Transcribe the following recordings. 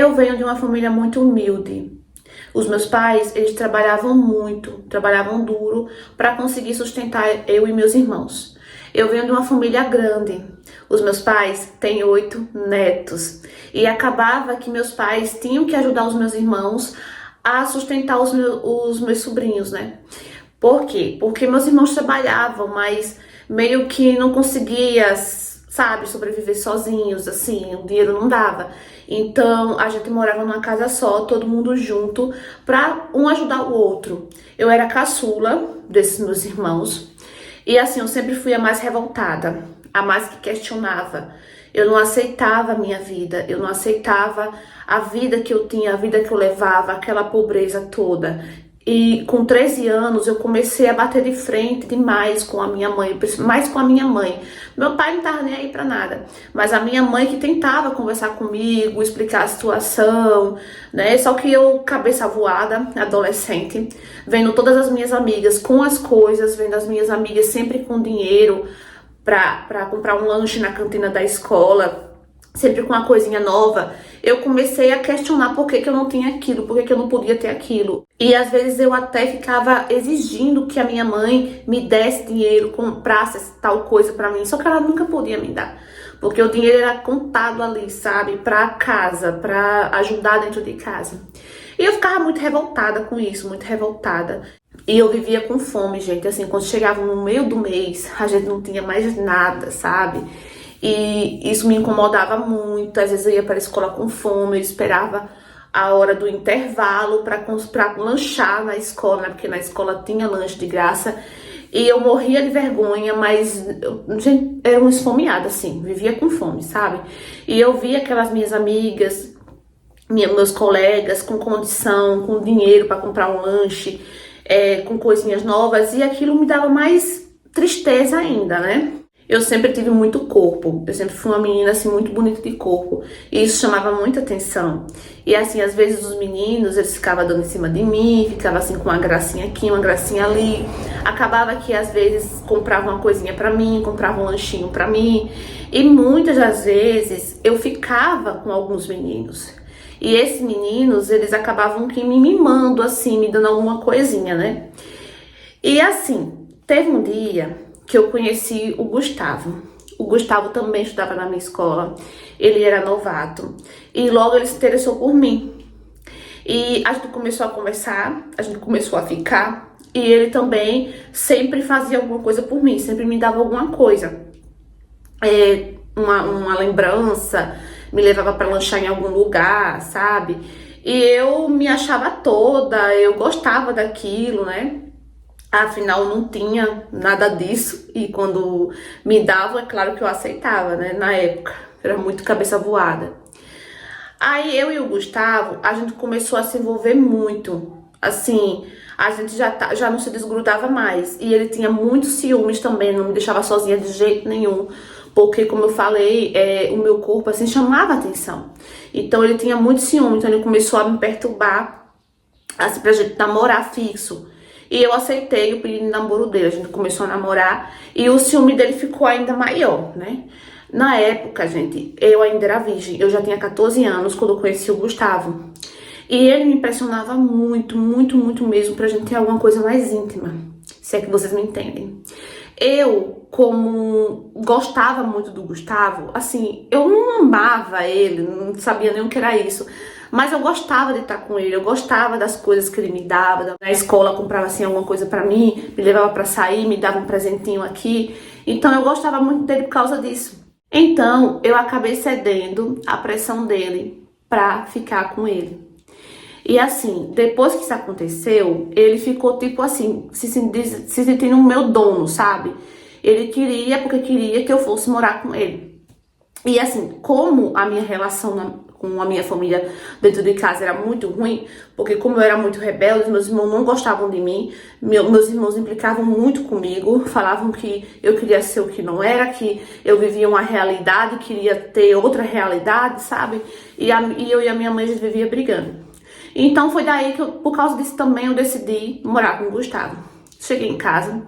Eu venho de uma família muito humilde. Os meus pais, eles trabalhavam muito, trabalhavam duro para conseguir sustentar eu e meus irmãos. Eu venho de uma família grande. Os meus pais têm 8 netos. E acabava que meus pais tinham que ajudar os meus irmãos a sustentar os meus sobrinhos, né? Por quê? Porque meus irmãos trabalhavam, mas meio que não conseguia, sabe, sobreviver sozinhos, assim, o dinheiro não dava. Então a gente morava numa casa só, todo mundo junto, pra um ajudar o outro. Eu era a caçula desses meus irmãos, e assim, eu sempre fui a mais revoltada, a mais que questionava. Eu não aceitava a minha vida, eu não aceitava a vida que eu tinha, a vida que eu levava, aquela pobreza toda. E com 13 anos eu comecei a bater de frente demais com a minha mãe, mais com a minha mãe. Meu pai não tava nem aí pra nada, mas a minha mãe que tentava conversar comigo, explicar a situação, né? Só que eu, cabeça voada, adolescente, vendo todas as minhas amigas com as coisas, vendo as minhas amigas sempre com dinheiro pra comprar um lanche na cantina da escola, sempre com uma coisinha nova, eu comecei a questionar por que eu não tinha aquilo, por que eu não podia ter aquilo. E às vezes eu até ficava exigindo que a minha mãe me desse dinheiro, comprasse tal coisa pra mim, só que ela nunca podia me dar. Porque o dinheiro era contado ali, sabe, pra casa, pra ajudar dentro de casa. E eu ficava muito revoltada com isso, muito revoltada. E eu vivia com fome, gente, assim, quando chegava no meio do mês, a gente não tinha mais nada, sabe? E isso me incomodava muito. Às vezes eu ia para a escola com fome, eu esperava a hora do intervalo para lanchar na escola, né? Porque na escola tinha lanche de graça. E eu morria de vergonha, mas gente, era uma esfomeada, assim, vivia com fome, sabe? E eu via aquelas minhas amigas, meus colegas com condição, com dinheiro para comprar um lanche, com coisinhas novas, e aquilo me dava mais tristeza ainda, né? Eu sempre tive muito corpo, eu sempre fui uma menina assim muito bonita de corpo, e isso chamava muita atenção. E assim, às vezes os meninos, eles ficavam dando em cima de mim, ficavam assim com uma gracinha aqui, uma gracinha ali. Acabava que às vezes compravam uma coisinha pra mim, compravam um lanchinho pra mim, e muitas das vezes eu ficava com alguns meninos. E esses meninos, eles acabavam que me mimando assim, me dando alguma coisinha, né? E assim, teve um dia que eu conheci o Gustavo. O Gustavo também estudava na minha escola. Ele era novato. E logo ele se interessou por mim. E a gente começou a conversar, a gente começou a ficar. E ele também sempre fazia alguma coisa por mim, sempre me dava alguma coisa. Uma lembrança, me levava para lanchar em algum lugar, sabe? E eu me achava toda, eu gostava daquilo, né? Afinal, não tinha nada disso, e quando me dava, é claro que eu aceitava, né? Na época, era muito cabeça voada. Aí eu e o Gustavo, a gente começou a se envolver muito, assim, a gente já não se desgrudava mais, e ele tinha muitos ciúmes também, não me deixava sozinha de jeito nenhum, porque, como eu falei, o meu corpo, assim, chamava atenção. Então, ele tinha muito ciúme, então ele começou a me perturbar, assim, pra gente namorar fixo. E eu aceitei o pedido de namoro dele, a gente começou a namorar e o ciúme dele ficou ainda maior, né? Na época, gente, eu ainda era virgem, eu já tinha 14 anos quando eu conheci o Gustavo. E ele me impressionava muito, muito, muito mesmo pra gente ter alguma coisa mais íntima, se é que vocês me entendem. Eu, como gostava muito do Gustavo, assim, eu não amava ele, não sabia nem o que era isso. Mas eu gostava de estar com ele, eu gostava das coisas que ele me dava. Na escola comprava assim alguma coisa pra mim, me levava pra sair, me dava um presentinho aqui. Então eu gostava muito dele por causa disso. Então eu acabei cedendo à pressão dele pra ficar com ele. E assim, depois que isso aconteceu, ele ficou tipo assim, se sentindo o meu dono, sabe? Ele queria, porque queria que eu fosse morar com ele. E assim, como a minha relação com a minha família dentro de casa era muito ruim, porque como eu era muito rebelde, meus irmãos não gostavam de mim, meus irmãos implicavam muito comigo, falavam que eu queria ser o que não era, que eu vivia uma realidade, queria ter outra realidade, sabe? E eu e a minha mãe, a gente vivia brigando. Então foi daí que, por causa disso também, eu decidi morar com o Gustavo. Cheguei em casa,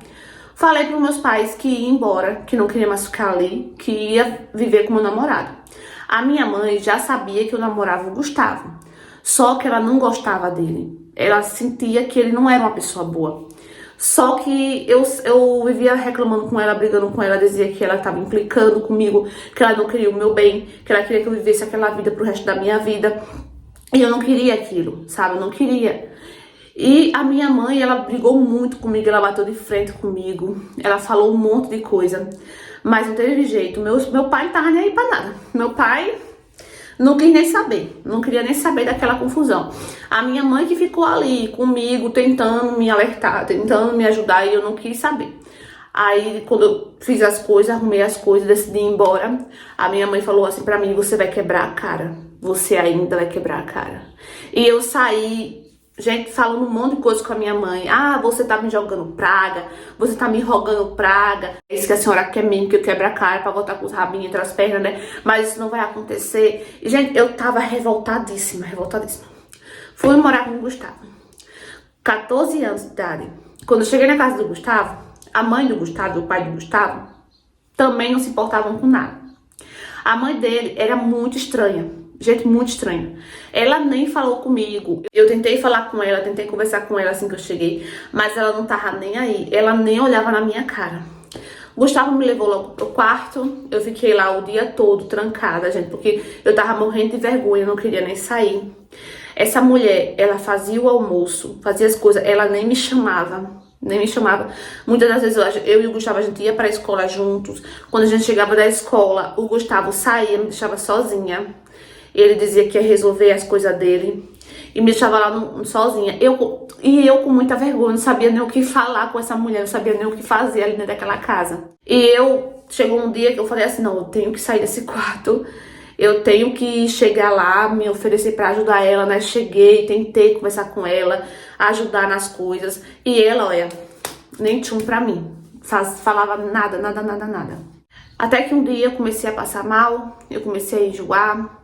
falei para os meus pais que ia embora, que não queria mais ficar ali, que ia viver com meu namorado. A minha mãe já sabia que eu namorava o Gustavo, só que ela não gostava dele. Ela sentia que ele não era uma pessoa boa. Só que eu vivia reclamando com ela, brigando com ela, dizia que ela estava implicando comigo, que ela não queria o meu bem, que ela queria que eu vivesse aquela vida pro resto da minha vida. E eu não queria aquilo, sabe? Eu não queria. E a minha mãe, ela brigou muito comigo, ela bateu de frente comigo, ela falou um monte de coisa, mas não teve jeito. Meu pai não tava nem aí pra nada. Meu pai não quis nem saber, não queria nem saber daquela confusão. A minha mãe que ficou ali comigo, tentando me alertar, tentando me ajudar, e eu não quis saber. Aí, quando eu fiz as coisas, arrumei as coisas, decidi ir embora, a minha mãe falou assim pra mim: você vai quebrar a cara, você ainda vai quebrar a cara. E eu saí, gente, falando um monte de coisa com a minha mãe. Ah, você tá me jogando praga, você tá me rogando praga. É isso que a senhora quer mesmo, que eu quebre a cara pra voltar com os rabinhos entre as pernas, né? Mas isso não vai acontecer. E, gente, eu tava revoltadíssima, revoltadíssima. Fui morar com o Gustavo. 14 anos de idade. Quando eu cheguei na casa do Gustavo, a mãe do Gustavo e o pai do Gustavo também não se importavam com nada. A mãe dele era muito estranha. Gente, muito estranha. Ela nem falou comigo. Eu tentei falar com ela, tentei conversar com ela assim que eu cheguei, mas ela não tava nem aí. Ela nem olhava na minha cara. Gustavo me levou logo pro quarto. Eu fiquei lá o dia todo trancada, gente, porque eu tava morrendo de vergonha, eu não queria nem sair. Essa mulher, ela fazia o almoço, fazia as coisas, ela nem me chamava. Nem me chamava. Muitas das vezes eu e o Gustavo, a gente ia pra escola juntos. Quando a gente chegava da escola, o Gustavo saía, me deixava sozinha. Ele dizia que ia resolver as coisas dele e me deixava lá sozinha. Eu com muita vergonha, não sabia nem o que falar com essa mulher, não sabia nem o que fazer ali dentro daquela casa. E chegou um dia que eu falei assim: não, eu tenho que sair desse quarto, eu tenho que chegar lá, me oferecer pra ajudar ela, né? Cheguei, tentei conversar com ela, ajudar nas coisas. E ela, olha, nem tchum pra mim. Falava nada, nada, nada, nada. Até que um dia eu comecei a passar mal, eu comecei a enjoar.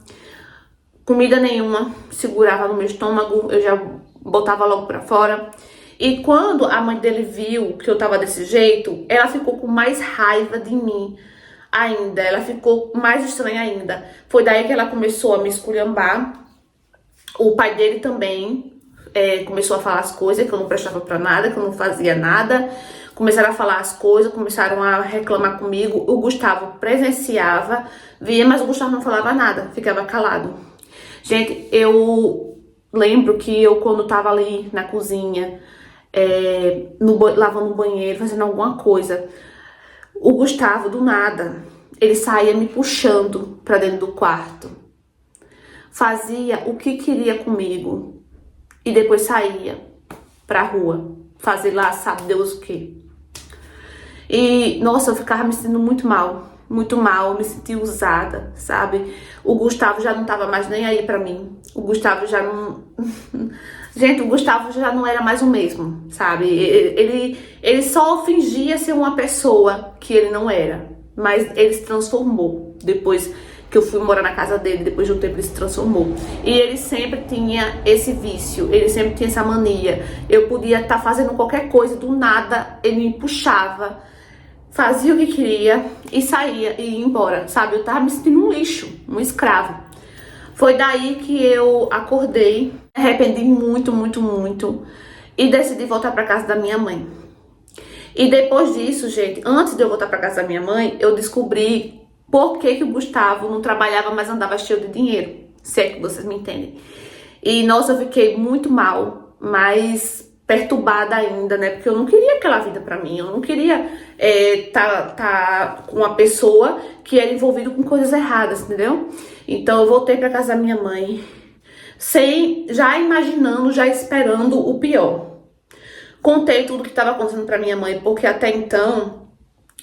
Comida nenhuma segurava no meu estômago, eu já botava logo pra fora. E quando a mãe dele viu que eu tava desse jeito, ela ficou com mais raiva de mim ainda. Ela ficou mais estranha ainda. Foi daí que ela começou a me esculhambar. O pai dele também começou a falar as coisas, que eu não prestava pra nada, que eu não fazia nada. Começaram a falar as coisas, começaram a reclamar comigo. O Gustavo presenciava, via, mas o Gustavo não falava nada, ficava calado. Gente, eu lembro que eu, quando tava ali na cozinha, lavando o banheiro, fazendo alguma coisa, o Gustavo, do nada, ele saía me puxando pra dentro do quarto. Fazia o que queria comigo e depois saía pra rua, fazer lá, sabe Deus o quê. E, nossa, eu ficava me sentindo muito mal, me senti usada, sabe? O Gustavo já não tava mais nem aí pra mim. O Gustavo já não... Gente, o Gustavo já não era mais o mesmo, sabe? Ele só fingia ser uma pessoa que ele não era. Mas ele se transformou. Depois que eu fui morar na casa dele, depois de um tempo ele se transformou. E ele sempre tinha esse vício, ele sempre tinha essa mania. Eu podia estar fazendo qualquer coisa, do nada ele me puxava, fazia o que queria e saía e ia embora, sabe? Eu tava me sentindo um lixo, um escravo. Foi daí que eu acordei, me arrependi muito, muito, muito e decidi voltar pra casa da minha mãe. E depois disso, gente, antes de eu voltar pra casa da minha mãe, eu descobri por que o Gustavo não trabalhava, mas andava cheio de dinheiro, se é que vocês me entendem. E, nossa, eu fiquei muito mal, mas perturbada ainda, né? Porque eu não queria aquela vida pra mim. Eu não queria tá com uma pessoa que era envolvida com coisas erradas, entendeu? Então eu voltei pra casa da minha mãe, já imaginando, já esperando o pior. Contei tudo que estava acontecendo pra minha mãe, porque até então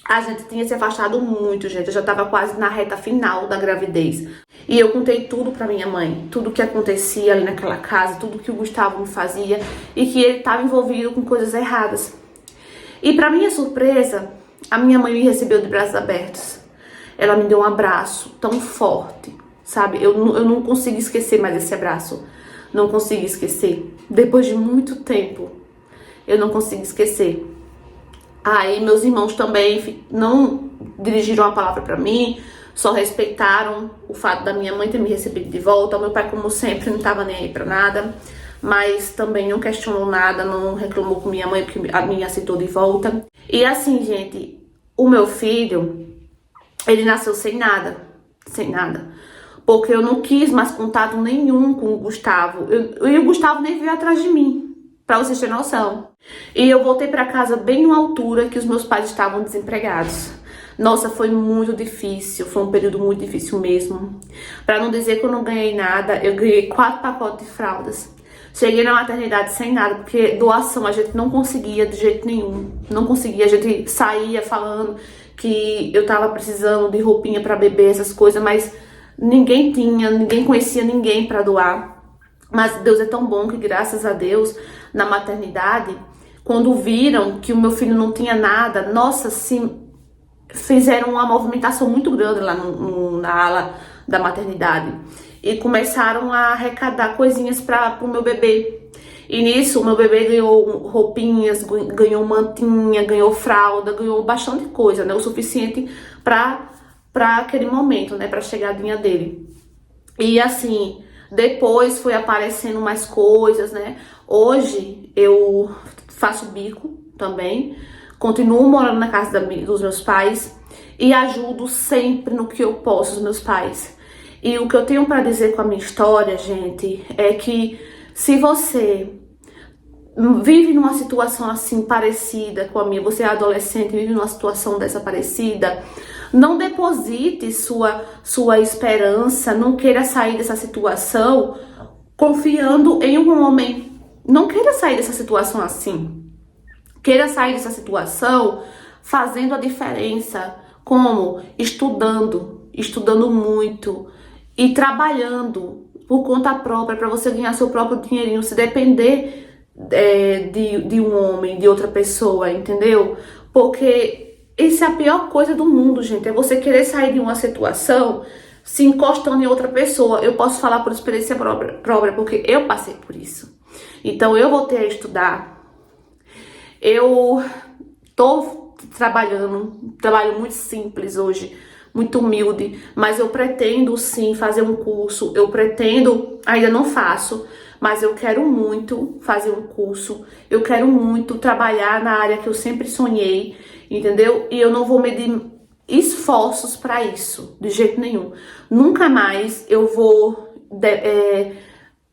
a gente tinha se afastado muito, gente. Eu já tava quase na reta final da gravidez. E eu contei tudo pra minha mãe, tudo que acontecia ali naquela casa, tudo que o Gustavo me fazia e que ele tava envolvido com coisas erradas. E pra minha surpresa, a minha mãe me recebeu de braços abertos. Ela me deu um abraço tão forte, sabe? Eu não consigo esquecer mais esse abraço. Não consigo esquecer. Depois de muito tempo, eu não consigo esquecer. Aí meus irmãos também não dirigiram a palavra pra mim, só respeitaram o fato da minha mãe ter me recebido de volta. O meu pai, como sempre, não estava nem aí pra nada, mas também não questionou nada, não reclamou com minha mãe porque a minha aceitou de volta. E assim, gente, o meu filho, ele nasceu sem nada, porque eu não quis mais contato nenhum com o Gustavo. E o Gustavo nem veio atrás de mim, pra vocês terem noção. E eu voltei pra casa bem numa altura que os meus pais estavam desempregados. Nossa, foi muito difícil, foi um período muito difícil mesmo. Pra não dizer que eu não ganhei nada, eu ganhei 4 pacotes de fraldas. Cheguei na maternidade sem nada, porque doação a gente não conseguia de jeito nenhum. Não conseguia, a gente saía falando que eu tava precisando de roupinha pra bebê, essas coisas, mas ninguém tinha, ninguém conhecia ninguém pra doar. Mas Deus é tão bom que, graças a Deus, na maternidade, quando viram que o meu filho não tinha nada, nossa, sim, fizeram uma movimentação muito grande lá na ala da maternidade e começaram a arrecadar coisinhas para o meu bebê. E nisso o meu bebê ganhou roupinhas, ganhou mantinha, ganhou fralda, ganhou bastante coisa, né? O suficiente para aquele momento, né? Para a chegadinha dele. E assim, depois foi aparecendo mais coisas, né? Hoje eu faço bico também. Continuo morando na casa dos meus pais e ajudo sempre no que eu posso os meus pais. E o que eu tenho para dizer com a minha história, gente, é que se você vive numa situação assim parecida com a minha, você é adolescente e vive numa situação dessa parecida, não deposite sua esperança, não queira sair dessa situação confiando em um homem. Não queira sair dessa situação assim. Queira sair dessa situação fazendo a diferença, como estudando muito e trabalhando por conta própria para você ganhar seu próprio dinheirinho, se depender de um homem, de outra pessoa, entendeu? Porque isso é a pior coisa do mundo, gente, é você querer sair de uma situação se encostando em outra pessoa. Eu posso falar por experiência própria porque eu passei por isso. Então eu voltei a estudar. Eu tô trabalhando, um trabalho muito simples hoje, muito humilde, mas eu pretendo sim fazer um curso, ainda não faço, mas eu quero muito fazer um curso, eu quero muito trabalhar na área que eu sempre sonhei, entendeu? E eu não vou medir esforços para isso, de jeito nenhum. Nunca mais eu vou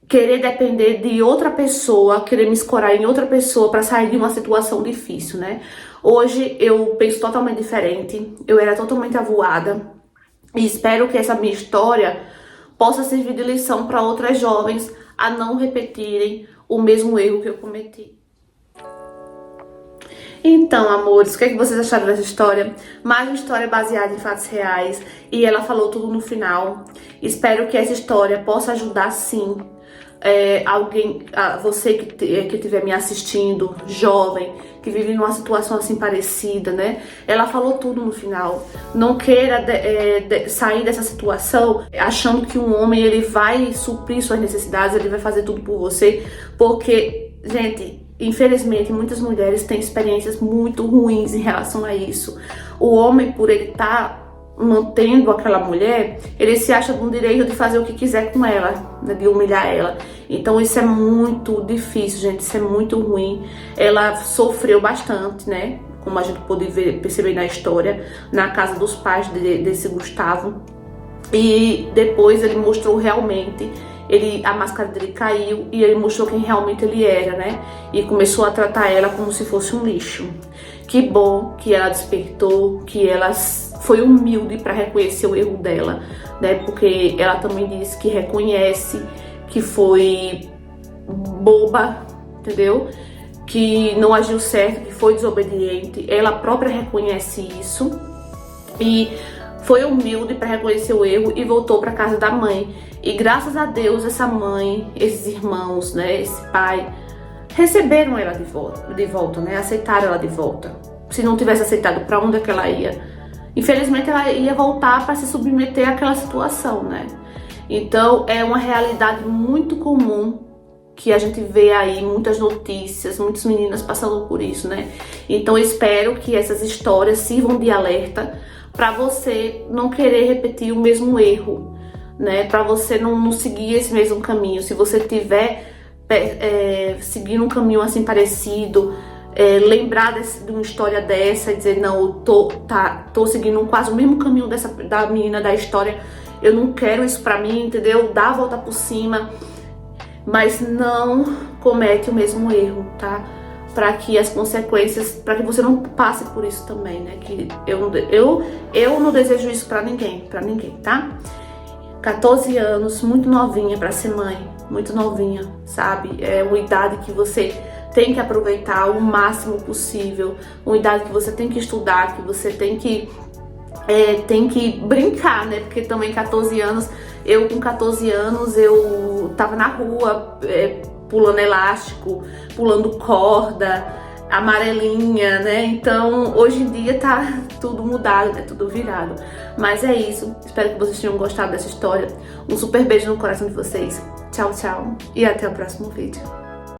querer depender de outra pessoa, querer me escorar em outra pessoa para sair de uma situação difícil, né? Hoje eu penso totalmente diferente, eu era totalmente avoada e espero que essa minha história possa servir de lição para outras jovens a não repetirem o mesmo erro que eu cometi. Então, amores, o que é que vocês acharam dessa história? Mais uma história baseada em fatos reais e ela falou tudo no final. Espero que essa história possa ajudar, sim, você que estiver me assistindo, jovem, que vive numa situação assim parecida, né? Ela falou tudo no final. Não queira sair dessa situação achando que um homem ele vai suprir suas necessidades, ele vai fazer tudo por você, porque, gente, infelizmente muitas mulheres têm experiências muito ruins em relação a isso. O homem, por ele estar mantendo aquela mulher, ele se acha com o direito de fazer o que quiser com ela, né, de humilhar ela. Então isso é muito difícil, gente, isso é muito ruim. Ela sofreu bastante, né, como a gente pôde perceber na história, na casa dos pais desse Gustavo. E depois ele mostrou realmente, a máscara dele caiu e ele mostrou quem realmente ele era, né? E começou a tratar ela como se fosse um lixo. Que bom que ela despertou, que ela foi humilde para reconhecer o erro dela, né? Porque ela também disse que reconhece que foi boba, entendeu? Que não agiu certo, que foi desobediente. Ela própria reconhece isso e foi humilde para reconhecer o erro e voltou para casa da mãe. E graças a Deus essa mãe, esses irmãos, né, esse pai receberam ela de volta, né? Aceitaram ela de volta. Se não tivesse aceitado, para onde é que ela ia? Infelizmente ela ia voltar para se submeter àquela situação, né? Então é uma realidade muito comum que a gente vê aí muitas notícias, muitas meninas passando por isso, né? Então eu espero que essas histórias sirvam de alerta para você não querer repetir o mesmo erro, né? Para você não seguir esse mesmo caminho. Se você tiver seguindo um caminho assim parecido, lembrar de uma história dessa e dizer, não, eu tô seguindo quase o mesmo caminho da menina da história, eu não quero isso pra mim, entendeu? Dá a volta por cima, mas não comete o mesmo erro, tá? Para que as consequências, para que você não passe por isso também, né? Que eu não desejo isso pra ninguém, tá? 14 anos, muito novinha para ser mãe, muito novinha, sabe? É uma idade que você tem que aproveitar o máximo possível, uma idade que você tem que estudar, que você tem que brincar, né? Porque também 14 anos, eu com 14 anos, eu tava na rua, pulando elástico, pulando corda, amarelinha, né? Então, hoje em dia tá tudo mudado, né? Tudo virado. Mas é isso. Espero que vocês tenham gostado dessa história. Um super beijo no coração de vocês. Tchau, tchau. E até o próximo vídeo.